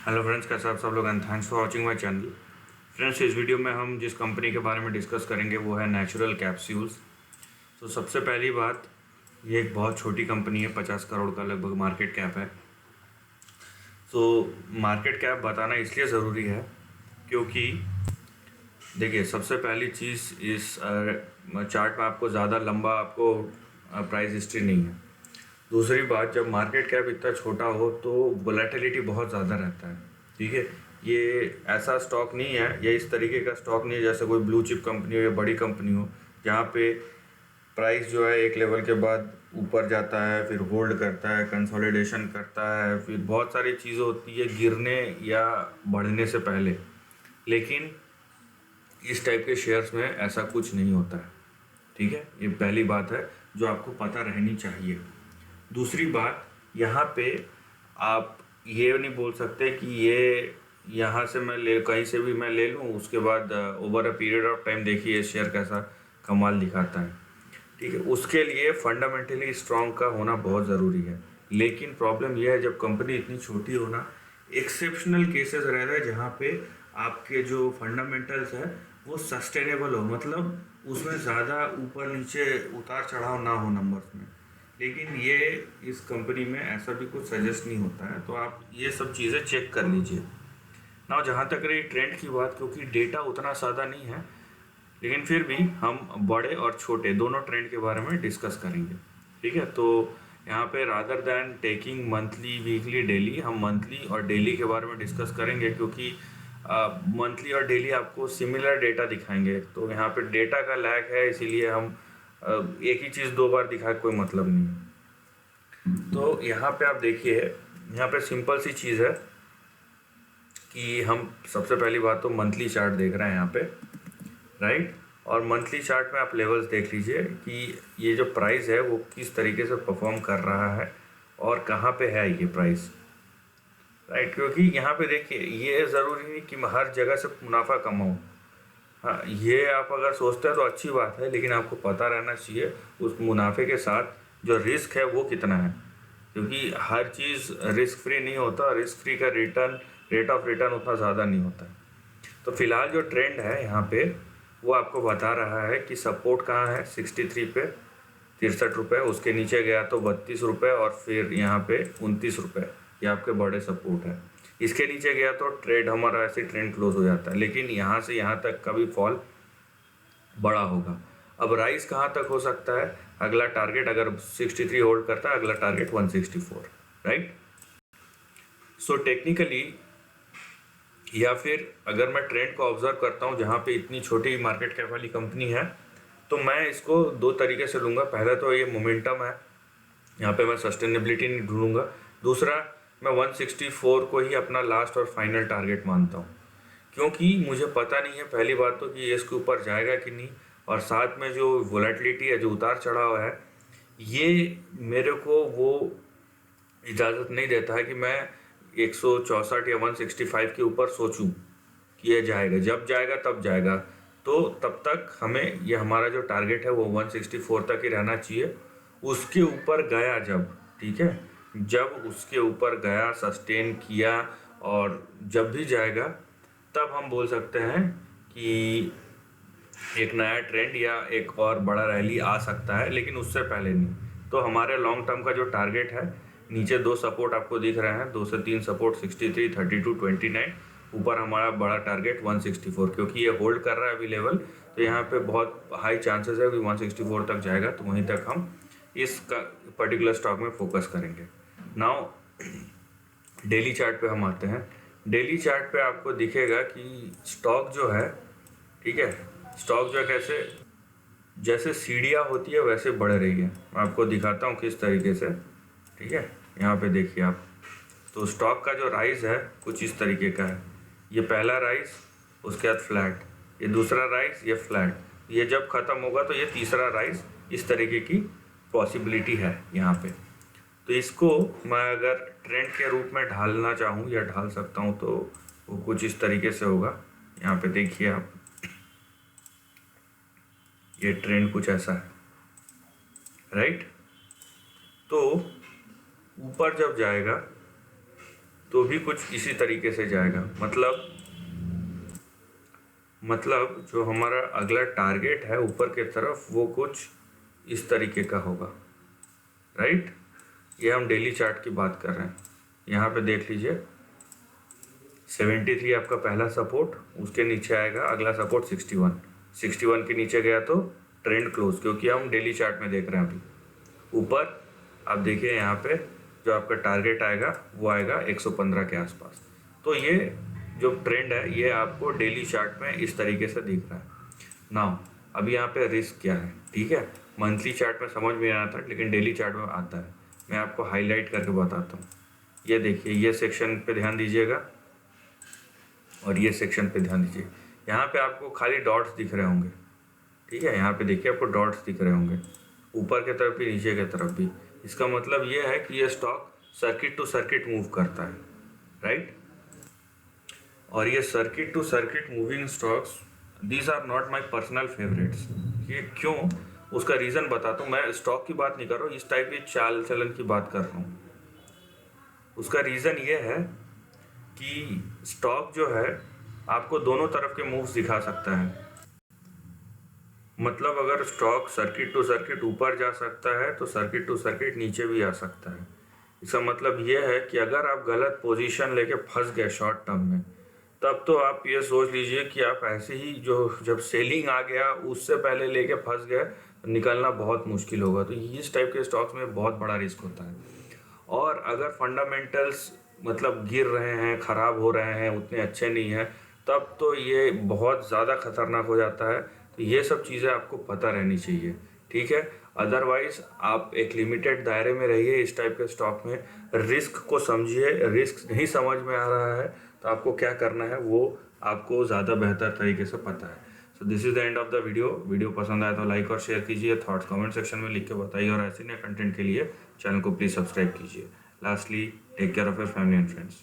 Hello friends, कैसे आप सब लोग and thanks for watching my channel. Friends, इस वीडियो में हम जिस कंपनी के बारे में डिस्कस करेंगे वो है नेचुरल कैप्सूल्स। तो सबसे पहली बात, ये एक बहुत छोटी कंपनी है, 50 करोड़ का लगभग मार्केट कैप है। तो मार्केट कैप बताना इसलिए ज़रूरी है क्योंकि देखिए, सबसे पहली चीज़ इस चार्ट में आपको ज़्यादा लंबा आपको प्राइस हिस्ट्री नहीं है। दूसरी बात, जब मार्केट कैप इतना छोटा हो तो वोलेटिलिटी बहुत ज़्यादा रहता है। ठीक है, ये ऐसा स्टॉक नहीं है, ये इस तरीके का स्टॉक नहीं है जैसे कोई ब्लू चिप कंपनी हो या बड़ी कंपनी हो, जहाँ पे प्राइस जो है एक लेवल के बाद ऊपर जाता है, फिर होल्ड करता है, कंसोलिडेशन करता है, फिर बहुत सारी चीज़ें होती है गिरने या बढ़ने से पहले। लेकिन इस टाइप के शेयर्स में ऐसा कुछ नहीं होता है। ठीक है, ये पहली बात है जो आपको पता रहनी चाहिए। दूसरी बात, यहाँ पे आप ये नहीं बोल सकते कि ये यहाँ से मैं ले कहीं से भी मैं ले लूँ, उसके बाद over a period of time देखिए ये शेयर कैसा कमाल दिखाता है। ठीक है, उसके लिए फंडामेंटली स्ट्रांग का होना बहुत ज़रूरी है। लेकिन प्रॉब्लम यह है, जब कंपनी इतनी छोटी हो ना, एक्सेप्शनल केसेस रह रहे हैं जहाँ पे आपके जो फंडामेंटल्स है वो सस्टेनेबल हो, मतलब उसमें ज़्यादा ऊपर नीचे उतार चढ़ाव ना हो नंबर्स में। लेकिन ये इस कंपनी में ऐसा भी कुछ सजेस्ट नहीं होता है, तो आप ये सब चीज़ें चेक कर लीजिए ना। जहाँ तक रही ट्रेंड की बात, क्योंकि डेटा उतना ज़्यादा नहीं है, लेकिन फिर भी हम बड़े और छोटे दोनों ट्रेंड के बारे में डिस्कस करेंगे। ठीक है, तो यहाँ पे rather than taking monthly, weekly, daily, हम मंथली और डेली के बारे में डिस्कस करेंगे, क्योंकि मंथली और डेली आपको सिमिलर डेटा दिखाएंगे। तो यहाँ पे डेटा का लैग है, इसीलिए हम एक ही चीज़ दो बार दिखा कोई मतलब नहीं। तो यहाँ पे आप देखिए, यहाँ पे सिंपल सी चीज़ है कि हम सबसे पहली बात तो मंथली चार्ट देख रहे हैं यहाँ पे, राइट। और मंथली चार्ट में आप लेवल्स देख लीजिए कि ये जो प्राइस है वो किस तरीके से परफॉर्म कर रहा है और कहाँ पे है ये प्राइस, राइट। क्योंकि यहाँ पे देखिए, ये ज़रूरी नहीं कि मैं हर जगह से मुनाफा कमाऊँ। हाँ, ये आप अगर सोचते हैं तो अच्छी बात है, लेकिन आपको पता रहना चाहिए उस मुनाफे के साथ जो रिस्क है वो कितना है, क्योंकि हर चीज़ रिस्क फ्री नहीं होता। रिस्क फ्री का रिटर्न, रेट ऑफ रिटर्न उतना ज़्यादा नहीं होता है। तो फिलहाल जो ट्रेंड है यहाँ पे वो आपको बता रहा है कि सपोर्ट कहाँ है, 63 पे 63 रुपये, उसके नीचे गया तो 32 रुपये, और फिर यहाँ पे 29 रुपये, ये आपके बड़े सपोर्ट है। इसके नीचे गया तो ट्रेड हमारा ऐसे ट्रेंड क्लोज हो जाता है, लेकिन यहाँ से यहाँ तक का भी फॉल बड़ा होगा। अब राइस कहाँ तक हो सकता है, अगला टारगेट अगर 63 होल्ड करता है, अगला टारगेट 164, राइट। सो टेक्निकली, या फिर अगर मैं ट्रेंड को ऑब्जर्व करता हूँ जहाँ पे इतनी छोटी मार्केट कैप वाली कंपनी है, तो मैं इसको दो तरीके से लूँगा। पहला तो ये मोमेंटम है, यहाँ पे मैं सस्टेनेबिलिटी नहीं ढूंढूंगा। दूसरा, मैं 164 को ही अपना लास्ट और फाइनल टारगेट मानता हूँ, क्योंकि मुझे पता नहीं है पहली बात तो कि ये इसके ऊपर जाएगा कि नहीं, और साथ में जो वोलेटिलिटी है, जो उतार चढ़ाव है, ये मेरे को वो इजाज़त नहीं देता है कि मैं 164 या 165 के ऊपर सोचूं कि ये जाएगा। जब जाएगा तब जाएगा, तो तब तक हमें ये हमारा जो टारगेट है वो 164 तक ही रहना चाहिए। उसके ऊपर गया जब, ठीक है, जब उसके ऊपर गया, सस्टेन किया, और जब भी जाएगा तब हम बोल सकते हैं कि एक नया ट्रेंड या एक और बड़ा रैली आ सकता है, लेकिन उससे पहले नहीं। तो हमारे लॉन्ग टर्म का जो टारगेट है, नीचे दो सपोर्ट आपको दिख रहे हैं, 2 से 3 सपोर्ट 63, 32, 29, ऊपर हमारा बड़ा टारगेट 164, क्योंकि ये होल्ड कर रहा है अभी लेवल, तो यहाँ पे बहुत हाई चांसेस है कि 164 तक जाएगा, तो वहीं तक हम इस पर्टिकुलर स्टॉक में फोकस करेंगे। नाउ डेली चार्ट पे हम आते हैं। डेली चार्ट पे आपको दिखेगा कि स्टॉक जो है, ठीक है, स्टॉक जो है कैसे, जैसे सीढ़ियाँ होती है वैसे बढ़ रही है। मैं आपको दिखाता हूँ किस तरीके से, ठीक है। यहाँ पे देखिए आप, तो स्टॉक का जो राइज है कुछ इस तरीके का है। ये पहला राइज, उसके बाद फ्लैट, ये दूसरा राइज, ये फ्लैट, ये जब ख़त्म होगा तो ये तीसरा राइज, इस तरीके की पॉसिबिलिटी है यहाँ पे। तो इसको मैं अगर ट्रेंड के रूप में ढालना चाहूँ या ढाल सकता हूँ तो वो कुछ इस तरीके से होगा। यहाँ पे देखिए आप, ये ट्रेंड कुछ ऐसा है, राइट। तो ऊपर जब जाएगा तो भी कुछ इसी तरीके से जाएगा। मतलब जो हमारा अगला टारगेट है ऊपर की तरफ वो कुछ इस तरीके का होगा, राइट। ये हम डेली चार्ट की बात कर रहे हैं। यहाँ पे देख लीजिए 73 आपका पहला सपोर्ट, उसके नीचे आएगा अगला सपोर्ट 61 के नीचे गया तो ट्रेंड क्लोज, क्योंकि हम डेली चार्ट में देख रहे हैं। अभी ऊपर आप देखिए यहाँ पे जो आपका टारगेट आएगा वो आएगा 115 के आसपास। तो ये जो ट्रेंड है ये आपको डेली चार्ट में इस तरीके से दिख रहा है। नाउ अभी यहाँ पे रिस्क क्या है, ठीक है, मंथली चार्ट में समझ में नहीं आता लेकिन डेली चार्ट में आता है। मैं आपको हाईलाइट करके बताता हूँ। ये देखिए, ये सेक्शन पे ध्यान दीजिएगा और ये सेक्शन पे ध्यान दीजिए। यहाँ पे आपको खाली डॉट्स दिख रहे होंगे, ठीक है, यहाँ पे देखिए आपको डॉट्स दिख रहे होंगे ऊपर की तरफ भी नीचे की तरफ भी। इसका मतलब ये है कि ये stock circuit to circuit move करता है, राइट। और ये circuit to circuit moving stocks these are not my personal favourites. ये क्यों, उसका रीज़न बताता हूँ। मैं स्टॉक की बात नहीं कर रहा हूँ, इस टाइप की चाल चलन की बात कर रहा हूँ। उसका रीज़न ये है कि स्टॉक जो है आपको दोनों तरफ के मूव्स दिखा सकता है। मतलब अगर स्टॉक सर्किट टू सर्किट ऊपर जा सकता है तो सर्किट टू सर्किट नीचे भी आ सकता है। इसका मतलब ये है कि अगर आप गलत पोजीशन लेके फंस गए शॉर्ट टर्म में, तब तो आप ये सोच लीजिए कि आप ऐसे ही जो जब सेलिंग आ गया उससे पहले लेके फंस गए, निकलना बहुत मुश्किल होगा। तो इस टाइप के स्टॉक्स में बहुत बड़ा रिस्क होता है। और अगर फंडामेंटल्स मतलब गिर रहे हैं, ख़राब हो रहे हैं, उतने अच्छे नहीं हैं, तब तो ये बहुत ज़्यादा खतरनाक हो जाता है। तो ये सब चीज़ें आपको पता रहनी चाहिए, ठीक है। अदरवाइज़ आप एक लिमिटेड दायरे में रहिए इस टाइप के स्टॉक में, रिस्क को समझिए। रिस्क नहीं समझ में आ रहा है तो आपको क्या करना है वो आपको ज़्यादा बेहतर तरीके से पता है। So this is the end of the video पसंद आया तो लाइक और शेयर कीजिए, थॉट्स कमेंट सेक्शन में लिख के बताइए, और ऐसे नए कंटेंट के लिए चैनल को प्लीज़ सब्सक्राइब कीजिए। Lastly, take care of your family and friends.